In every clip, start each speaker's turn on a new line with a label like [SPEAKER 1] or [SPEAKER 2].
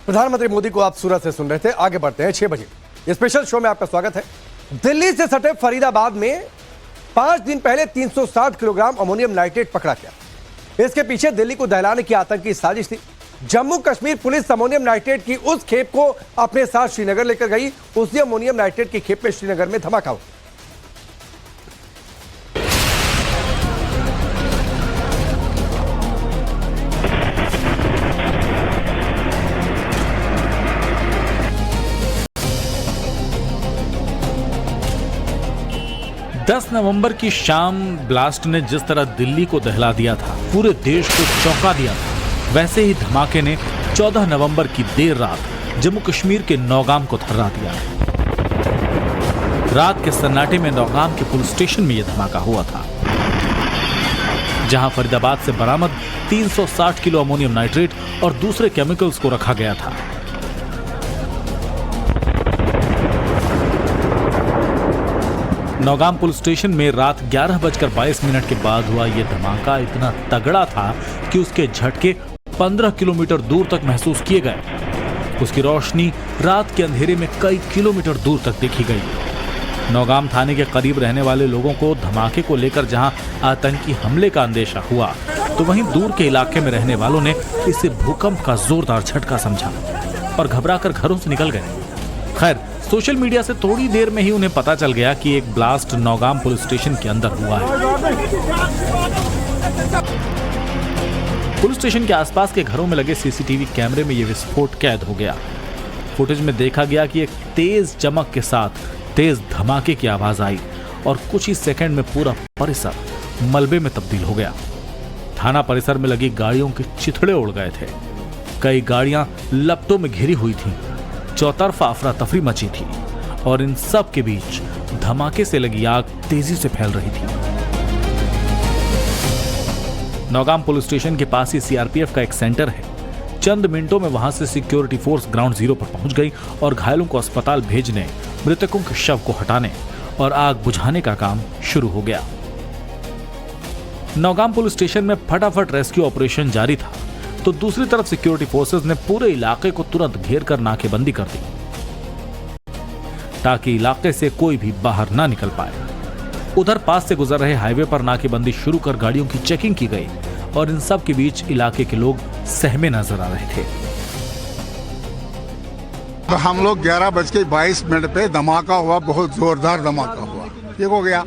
[SPEAKER 1] प्रधानमंत्री मोदी को आप सूरत से सुन रहे थे। आगे बढ़ते हैं 6 बजे ये स्पेशल शो में आपका स्वागत है। दिल्ली से सटे फरीदाबाद में 5 दिन पहले 360 किलोग्राम अमोनियम नाइट्रेट पकड़ा गया। इसके पीछे दिल्ली को दहलाने की आतंकी साजिश थी। Jammu Kashmir police ammonium nitrate की उस खेप को अपने साथ श्रीनगर लेकर गई। उसी अमोनियम नाइट्रेट की खेप में श्रीनगर में धमाका हुआ।
[SPEAKER 2] 10 नवंबर की शाम ब्लास्ट ने जिस तरह दिल्ली को दहला दिया था, पूरे देश को चौंका दिया था, वैसे ही धमाके ने 14 नवंबर की देर रात जम्मू कश्मीर के नौगाम को थर्रा दिया। रात के सन्नाटे में नौगाम के पुलिस स्टेशन में यह धमाका हुआ था, जहां फरीदाबाद से बरामद 360 किलो अमोनियम नाइट्रेट और दूसरे केमिकल्स को रखा गया था। नौगाम पुलिस स्टेशन में रात 11:22 के बाद हुआ यह धमाका इतना तगड़ा था कि उसके झटके 15 किलोमीटर दूर तक महसूस किए गए। उसकी रोशनी रात के अंधेरे में कई किलोमीटर दूर तक देखी गई। नौगाम थाने के करीब रहने वाले लोगों को धमाके को लेकर जहां आतंकी हमले का अंदेशा हुआ, तो वहीं दूर के इलाके में रहने वालों ने इसे भूकंप का जोरदार झटका समझा और घबराकर घरों से निकल गए। खैर, सोशल मीडिया से थोड़ी देर में ही उन्हें पता चल गया कि एक ब्लास्ट नौगाम पुलिस स्टेशन के अंदर हुआ है। पुलिस स्टेशन के आसपास के घरों में लगे सीसीटीवी कैमरे में यह विस्फोट कैद हो गया। फुटेज में देखा गया कि एक तेज चमक के साथ तेज धमाके की आवाज आई और कुछ ही सेकंड में पूरा परिसर मलबे में तब्दील हो गया। थाना परिसर में लगी गाड़ियों के चिथड़े उड़ गए थे। कई गाड़ियां लपटों में घिरी हुई थीं। चौतरफा अफरा तफरी मची थी और इन सब के बीच धमाके से लगी आग तेजी से फैल रही थी। नौगाम पुलिस स्टेशन के पास ही सीआरपीएफ का एक सेंटर है। चंद मिनटों में वहां से सिक्योरिटी फोर्स ग्राउंड जीरो पर पहुंच गई और घायलों को अस्पताल भेजने, मृतकों के शव को हटाने और आग बुझाने का काम शुरू हो गया। नौगाम पुलिस स्टेशन में फटाफट रेस्क्यू ऑपरेशन जारी था, तो दूसरी तरफ सिक्योरिटी फोर्सेस ने पूरे इलाके को तुरंत घेर कर नाकेबंदी कर दी, ताकि इलाके से कोई भी बाहर ना निकल पाए। उधर पास से गुजर रहे हाईवे पर नाकेबंदी शुरू कर गाड़ियों की चेकिंग की गई और इन सब के बीच इलाके के लोग सहमे नजर आ रहे थे।
[SPEAKER 3] तो हम लोग 11:22 पे धमाका हुआ, बहुत जोरदार धमाका हुआ। ये हो गया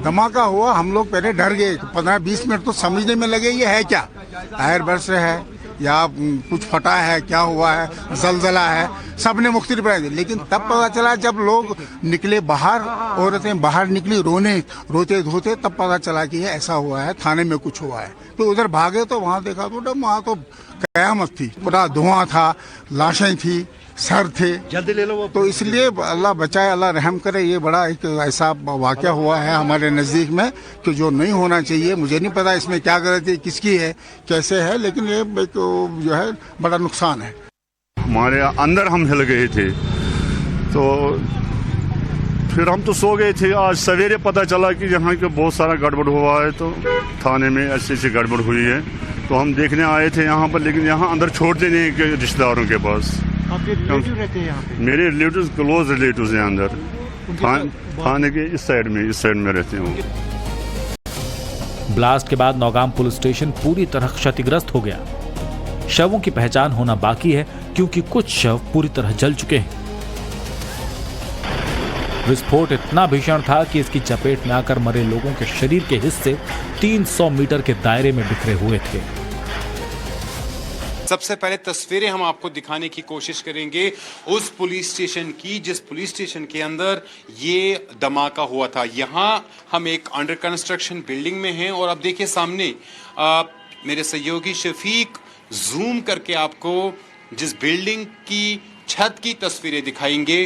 [SPEAKER 3] धमाका हुआ, हम लोग पहले डर गए। 15-20 मिनट तो समझने में लगे ये है क्या, टायर बर्स्ट है या कुछ फटा है, क्या हुआ है, जलजला है, सबने मुख्तलिफ राय दी। लेकिन तब पता चला जब लोग निकले बाहर, औरतें बाहर निकली रोते धोते, तब पता चला कि ये ऐसा हुआ है, थाने में कुछ हुआ है। तो उधर भागे तो वहाँ देखा तो वहाँ तो कयामत थी, पूरा धुआं था, लाशें थी, सर थे। जल्दी ले लो वो। तो इसलिए अल्लाह बचाए, अल्लाह रहम करे। ये बड़ा एक ऐसा वाकया हुआ है हमारे नज़दीक में कि जो नहीं होना चाहिए। मुझे नहीं पता इसमें क्या गलती किसकी है, कैसे है, लेकिन ये जो है बड़ा नुकसान है।
[SPEAKER 4] हमारे अंदर हम हिल गए थे, तो फिर हम तो सो गए थे। आज सवेरे पता चला कि यहाँ के बहुत सारा गड़बड़ हुआ है, तो थाने में ऐसी गड़बड़ हुई है। तो हम देखने आए थे यहाँ पर, लेकिन यहाँ अंदर छोड़ते नहीं कि रिश्तेदारों के पास।
[SPEAKER 5] आपके रिलेटिव रहते हैं यहाँ पे?
[SPEAKER 4] मेरे रिलेटिव्स, क्लोज रिलेटिव्स हैं अंदर थाने के इस साइड में रहते हैं।
[SPEAKER 2] ब्लास्ट के बाद नौगाम पुलिस स्टेशन पूरी तरह क्षतिग्रस्त हो गया। शवों की पहचान होना बाकी है, क्योंकि कुछ शव पूरी तरह जल चुके हैं। विस्फोट इतना भीषण था कि इसकी चपेट में आकर मरे लोगों के शरीर के हिस्से 300 मीटर के दायरे में बिखरे हुए थे।
[SPEAKER 6] सबसे पहले तस्वीरें हम आपको दिखाने की कोशिश करेंगे उस पुलिस स्टेशन की, जिस पुलिस स्टेशन के अंदर ये धमाका हुआ था। यहाँ हम एक अंडर कंस्ट्रक्शन बिल्डिंग में हैं और अब देखिए सामने मेरे सहयोगी शफीक जूम करके आपको जिस बिल्डिंग की छत की तस्वीरें दिखाएंगे,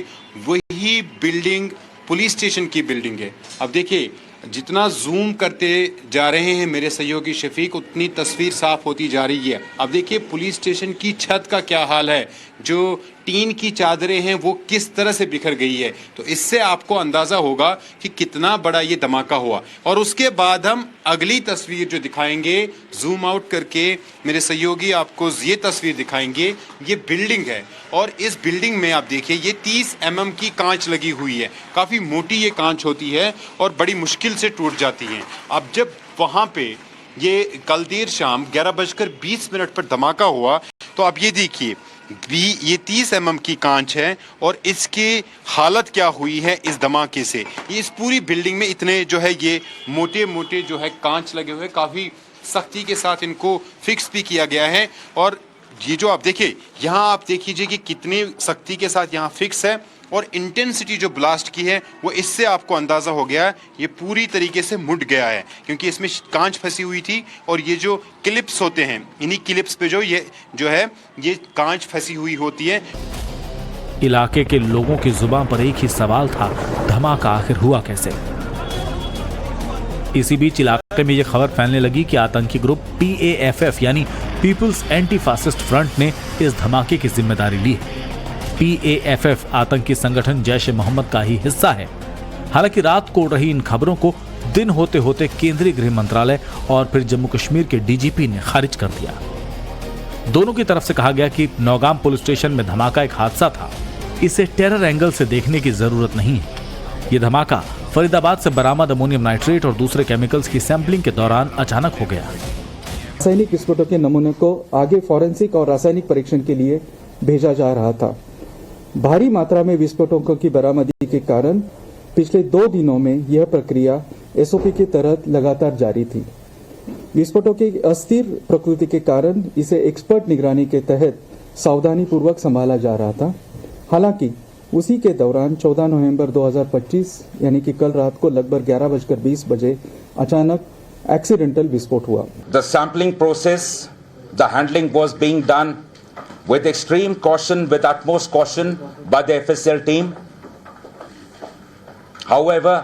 [SPEAKER 6] वही बिल्डिंग पुलिस स्टेशन की बिल्डिंग है। अब देखिए, जितना जूम करते जा रहे हैं मेरे सहयोगी शफीक, उतनी तस्वीर साफ होती जा रही है। अब देखिए पुलिस स्टेशन की छत का क्या हाल है, जो टीन की चादरें हैं वो किस तरह से बिखर गई है। तो इससे आपको अंदाजा होगा कि कितना बड़ा ये धमाका हुआ। और उसके बाद हम अगली तस्वीर जो दिखाएंगे जूम आउट करके, मेरे सहयोगी आपको ये तस्वीर दिखाएंगे। ये बिल्डिंग है और इस बिल्डिंग में आप देखिए ये 30 mm की कांच लगी हुई है। काफ़ी मोटी ये कांच होती है और बड़ी मुश्किल से टूट जाती है। अब जब वहाँ पे ये कल देर शाम 11:20 पर धमाका हुआ तो आप ये देखिए ये 30 mm की कांच है और इसकी हालत क्या हुई है इस धमाके से। ये इस पूरी बिल्डिंग में इतने जो है ये मोटे मोटे जो है कांच लगे हुए, काफ़ी सख्ती के साथ इनको फिक्स भी किया गया है। और ये जो आप देखिए यहाँ आप देखिए कि कितनी सख्ती के साथ यहाँ फिक्स है और इंटेंसिटी जो ब्लास्ट की है वो इससे आपको अंदाज़ा हो गया ये पूरी तरीके से मुड़ गया है, क्योंकि इसमें कांच फंसी हुई थी और ये जो क्लिप्स होते हैं इन्हीं क्लिप्स पे जो है ये कांच फंसी हुई होती है।
[SPEAKER 2] इलाके के लोगों की जुबान पर एक ही सवाल था, धमाका आखिर हुआ कैसे। इसी बीच इलाके में यह खबर फैलने लगी कि आतंकी ग्रुप PAFF यानी पीपुल्स एंटी फासिस्ट फ्रंट ने इस धमाके की जिम्मेदारी ली है। PAFF आतंकी संगठन जैश ए मोहम्मद का ही हिस्सा है। हालांकि रात को उड़ रही इन खबरों को दिन होते होते केंद्रीय गृह मंत्रालय और फिर जम्मू कश्मीर के DGP ने खारिज कर दिया। दोनों की तरफ से कहा गया कि नौगाम पुलिस स्टेशन में धमाका एक हादसा था, इसे टेरर एंगल से देखने की जरूरत नहीं है। यह धमाका फरीदाबाद से बरामद अमोनियम नाइट्रेट और दूसरे केमिकल्स की सैंपलिंग के दौरान अचानक हो गया।
[SPEAKER 7] रासायनिक विस्फोटों के नमूने को आगे फॉरेंसिक और रासायनिक परीक्षण के लिए भेजा जा रहा था। भारी मात्रा में विस्फोटकों की बरामदी के कारण पिछले 2 दिनों में यह प्रक्रिया SOP के तहत लगातार जारी थी। विस्फोटों की अस्थिर प्रकृति के कारण इसे एक्सपर्ट निगरानी के तहत सावधानी पूर्वक संभाला जा रहा था। हालांकि उसी के दौरान 14 नवंबर 2025 यानी कि कल रात को लगभग 11:20 बजे अचानक एक्सीडेंटल विस्फोट हुआ।
[SPEAKER 8] The sampling process, the handling was being done with extreme caution, with utmost caution by the FSL team. However,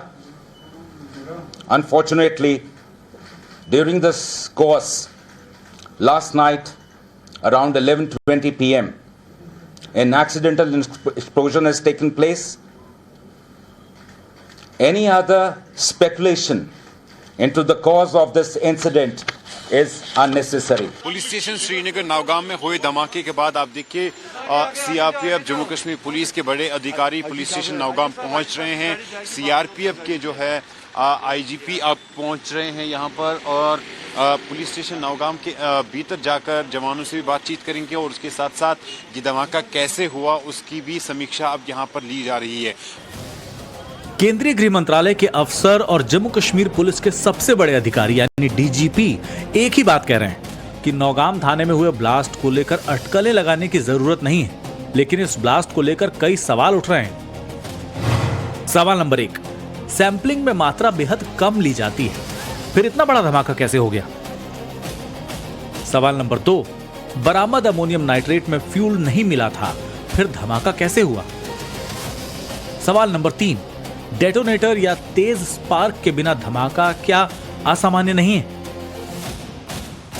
[SPEAKER 8] unfortunately, during this course, last night around 11:20 p.m., an accidental explosion has taken place. Any other speculation into the cause of this incident is unnecessary.
[SPEAKER 6] Police station Srinagar Nowgam में हुए धमाके के बाद आप देखिए CRPF Jammu Kashmir police के बड़े अधिकारी पुलिस स्टेशन नौगाम पहुंच रहे हैं। CRPF के जो है IGP अब पहुंच रहे हैं यहाँ पर और पुलिस स्टेशन नौगाम के भीतर जाकर जवानों से भी बातचीत करेंगे और उसके साथ साथ ये धमाका कैसे हुआ उसकी भी समीक्षा अब यहाँ पर ली जा रही है।
[SPEAKER 2] केंद्रीय गृह मंत्रालय के अफसर और जम्मू कश्मीर पुलिस के सबसे बड़े अधिकारी यानी DGP एक ही बात कह रहे हैं कि नौगाम थाने में हुए ब्लास्ट को लेकर अटकलें लगाने की जरूरत नहीं है, लेकिन इस ब्लास्ट को लेकर कई सवाल उठ रहे हैं। सवाल नंबर 1, सैंपलिंग में मात्रा बेहद कम ली जाती है, फिर इतना बड़ा धमाका कैसे हो गया? सवाल नंबर 2, बरामद अमोनियम नाइट्रेट में फ्यूल नहीं मिला था, फिर धमाका कैसे हुआ? सवाल नंबर 3, डेटोनेटर या तेज स्पार्क के बिना धमाका क्या असामान्य नहीं है?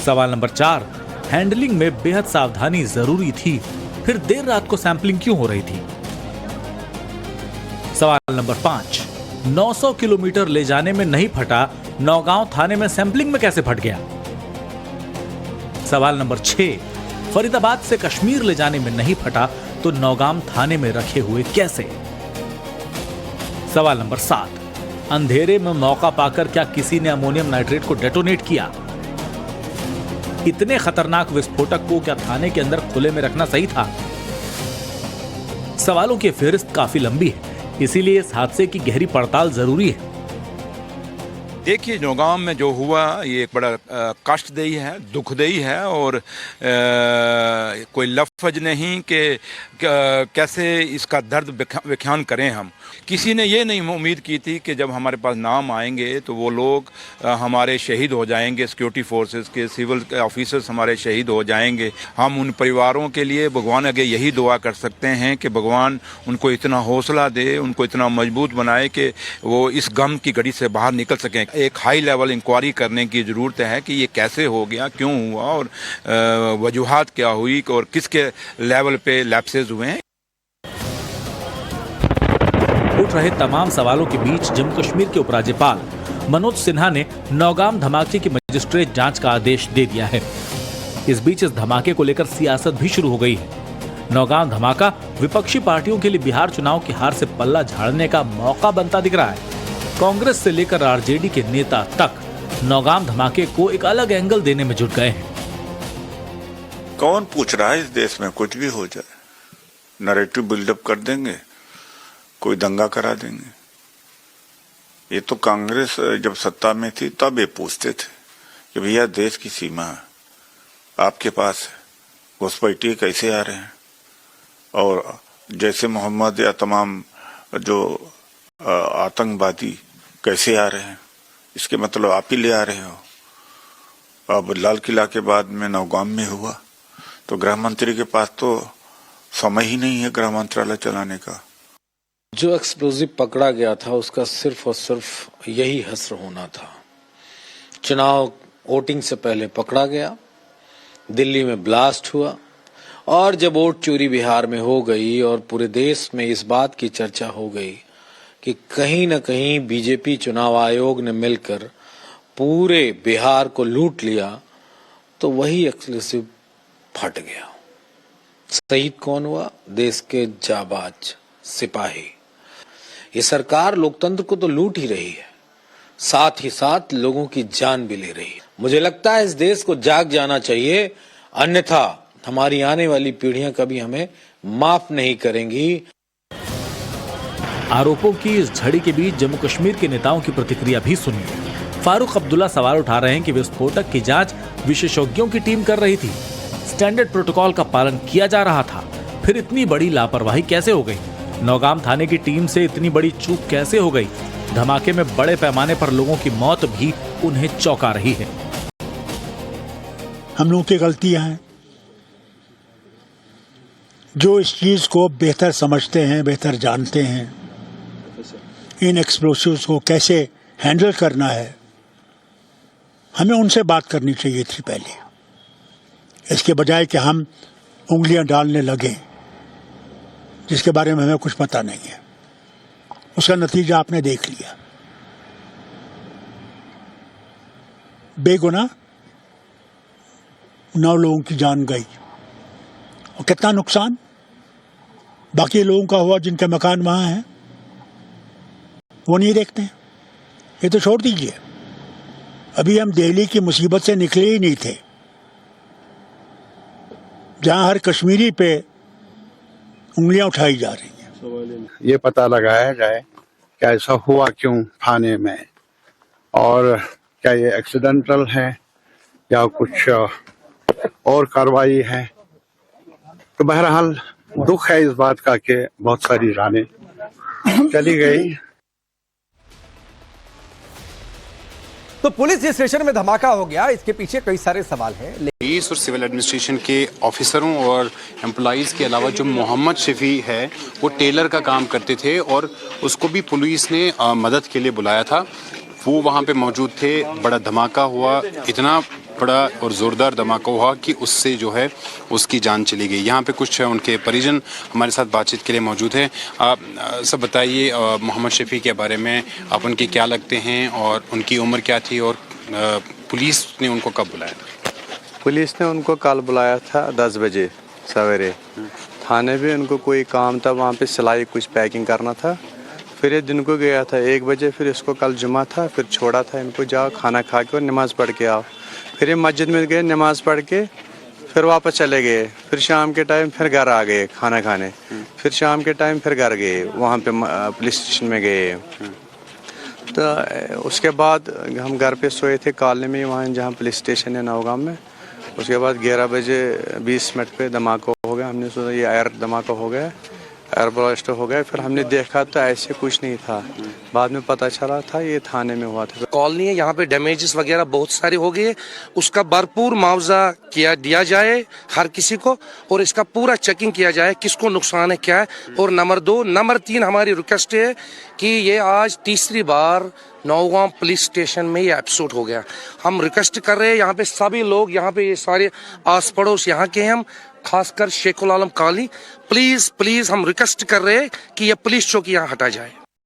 [SPEAKER 2] सवाल नंबर 4, हैंडलिंग में बेहद सावधानी जरूरी थी, फिर देर रात को सैंपलिंग क्यों हो रही थी? सवाल नंबर 5, 900 किलोमीटर ले जाने में नहीं फटा, नौगांव थाने में सैंपलिंग में कैसे फट गया? सवाल नंबर 6, फरीदाबाद से कश्मीर ले जाने में नहीं फटा तो नौगाम थाने में रखे हुए कैसे? सवाल नंबर 7, अंधेरे में मौका पाकर क्या किसी ने अमोनियम नाइट्रेट को डेटोनेट किया? इतने खतरनाक विस्फोटक को क्या थाने के अंदर खुले में रखना सही था? सवालों की फहरिस्त काफी लंबी है, इसीलिए इस हादसे की गहरी पड़ताल जरूरी है।
[SPEAKER 9] देखिए, नौगांव में जो हुआ ये एक बड़ा कष्टदेयी है, दुखदेयी है और कोई लफ्ज नहीं कि कैसे इसका दर्द व्याख्यान करें हम। किसी ने ये नहीं उम्मीद की थी कि जब हमारे पास नाम आएंगे तो वो लोग हमारे शहीद हो जाएंगे, सिक्योरिटी फोर्सेस के सिविल ऑफिसर्स हमारे शहीद हो जाएंगे। हम उन परिवारों के लिए भगवान आगे यही दुआ कर सकते हैं कि भगवान उनको इतना हौसला दे, उनको इतना मजबूत बनाए कि वो इस गम की घड़ी से बाहर निकल सकें। एक हाई लेवल इंक्वायरी करने की ज़रूरत है कि ये कैसे हो गया, क्यों हुआ और वजूहात क्या हुई और किसके लेवल पे लैप्सेस हुए हैं।
[SPEAKER 2] उठ रहे तमाम सवालों के बीच जम्मू कश्मीर के उपराज्यपाल मनोज सिन्हा ने नौगाम धमाके की मजिस्ट्रेट जांच का आदेश दे दिया है। इस बीच इस धमाके को लेकर सियासत भी शुरू हो गई है। नौगाम धमाका विपक्षी पार्टियों के लिए बिहार चुनाव की हार से पल्ला झाड़ने का मौका बनता दिख रहा है। कांग्रेस से लेकर आरजेडी के नेता तक नौगाम धमाके को एक अलग एंगल देने में जुट गए हैं।
[SPEAKER 10] कौन पूछ रहा है इस देश में कुछ भी हो जाए, नैरेटिव बिल्डअप कर देंगे, कोई दंगा करा देंगे। ये तो कांग्रेस जब सत्ता में थी तब ये पूछते थे कि भैया देश की सीमा है, आपके पास घुसपैठिए कैसे आ रहे हैं, और जैसे मोहम्मद या तमाम जो आतंकवादी कैसे आ रहे हैं, इसके मतलब आप ही ले आ रहे हो। अब लाल किला के बाद में नौगाम में हुआ तो गृह मंत्री के पास तो समय ही नहीं है गृह मंत्रालय चलाने का।
[SPEAKER 11] जो एक्सप्लोजिव पकड़ा गया था उसका सिर्फ और सिर्फ यही हस्र होना था। चुनाव वोटिंग से पहले पकड़ा गया, दिल्ली में ब्लास्ट हुआ, और जब वोट चोरी बिहार में हो गई और पूरे देश में इस बात की चर्चा हो गई कि कहीं न कहीं बीजेपी चुनाव आयोग ने मिलकर पूरे बिहार को लूट लिया, तो वही एक्सप्लोजिव फट गया। शहीद कौन हुआ? देश के जाबाज सिपाही। ये सरकार लोकतंत्र को तो लूट ही रही है, साथ ही साथ लोगों की जान भी ले रही है। मुझे लगता है इस देश को जाग जाना चाहिए, अन्यथा हमारी आने वाली पीढ़ियां कभी हमें माफ नहीं करेंगी।
[SPEAKER 2] आरोपों की इस झड़ी के बीच जम्मू कश्मीर के नेताओं की प्रतिक्रिया भी सुनिए। फारूक अब्दुल्ला सवाल उठा रहे हैं कि विस्फोटक की जांच विशेषज्ञों की टीम कर रही थी, स्टैंडर्ड प्रोटोकॉल का पालन किया जा रहा था, फिर इतनी बड़ी लापरवाही कैसे हो गई? नौगाम थाने की टीम से इतनी बड़ी चूक कैसे हो गई? धमाके में बड़े पैमाने पर लोगों की मौत भी उन्हें चौंका रही है।
[SPEAKER 12] हम लोगों की गलतियां हैं, जो इस चीज को बेहतर समझते हैं, बेहतर जानते हैं, इन एक्सप्लोसिव्स को कैसे हैंडल करना है, हमें उनसे बात करनी चाहिए थी पहले, इसके बजाय कि हम उंगलियां डालने लगे जिसके बारे में हमें कुछ पता नहीं है। उसका नतीजा आपने देख लिया। बेगुनाह 9 लोगों की जान गई, और कितना नुकसान बाकी लोगों का हुआ जिनके मकान वहां हैं, वो नहीं देखते हैं। ये तो छोड़ दीजिए, अभी हम दिल्ली की मुसीबत से निकले ही नहीं थे, जहां हर कश्मीरी पे उंगलियां उठाई जा रही हैं।
[SPEAKER 13] ये पता लगाया जाए कि ऐसा हुआ क्यों थाने में, और क्या ये एक्सीडेंटल है या कुछ और कार्रवाई है। तो बहरहाल दुख है इस बात का कि बहुत सारी जानें चली गई।
[SPEAKER 1] तो पुलिस स्टेशन में धमाका हो गया, इसके पीछे कई सारे सवाल हैं।
[SPEAKER 6] पुलिस और सिविल एडमिनिस्ट्रेशन के ऑफिसरों और एम्प्लॉइज़ के अलावा जो मोहम्मद शफी है वो टेलर का काम करते थे, और उसको भी पुलिस ने मदद के लिए बुलाया था। वो वहाँ पे मौजूद थे। बड़ा धमाका हुआ, इतना बड़ा और ज़ोरदार धमाका हुआ कि उससे जो है उसकी जान चली गई। यहाँ पे कुछ उनके परिजन हमारे साथ बातचीत के लिए मौजूद हैं। आप सब बताइए मोहम्मद शफी के बारे में, आप उनके क्या लगते हैं और उनकी उम्र क्या थी, और पुलिस ने उनको कब बुलाया था?
[SPEAKER 14] पुलिस ने उनको कल बुलाया था 10 बजे सवेरे। थाने भी उनको कोई काम था, वहाँ पे सिलाई कुछ पैकिंग करना था। फिर ये दिन को गया था 1 बजे, फिर इसको कल जुमा था, फिर छोड़ा था इनको, जाओ खाना खा के और नमाज़ पढ़ के आओ। फिर ये मस्जिद में गए, नमाज़ पढ़ के फिर वापस चले गए। फिर शाम के टाइम फिर घर आ गए खाना खाने। फिर शाम के टाइम फिर घर गए, वहाँ पे पुलिस स्टेशन में गए। तो उसके बाद हम घर पे सोए थे कॉलोनी में, वहाँ जहाँ पुलिस स्टेशन है नौगाम में। उसके बाद 11 बजे 20 मिनट पे धमाका हो गया। हमने सोचा ये एयर धमाका हो गया, एयर ब्लास्ट हो गया। फिर हमने देखा तो ऐसे कुछ नहीं था, बाद में पता चला था ये थाने में हुआ था।
[SPEAKER 15] कॉलोनी है, यहाँ पे डैमेजेस वगैरह बहुत सारे हो गए, उसका भरपूर मुआवजा दिया जाए हर किसी को, और इसका पूरा चेकिंग किया जाए किसको नुकसान है क्या है। और नंबर 2, नंबर 3 हमारी रिक्वेस्ट है कि ये आज तीसरी बार नौगाम पुलिस स्टेशन में ये एपिसोड हो गया। हम रिक्वेस्ट कर रहे हैं, यहाँ पे सभी लोग, यहाँ पे ये सारे आस पड़ोस यहाँ के हैं, हम खासकर शेखुल आलम कॉलोनी, प्लीज हम रिक्वेस्ट कर रहे हैं कि ये पुलिस चौकी यहाँ हटा जाए।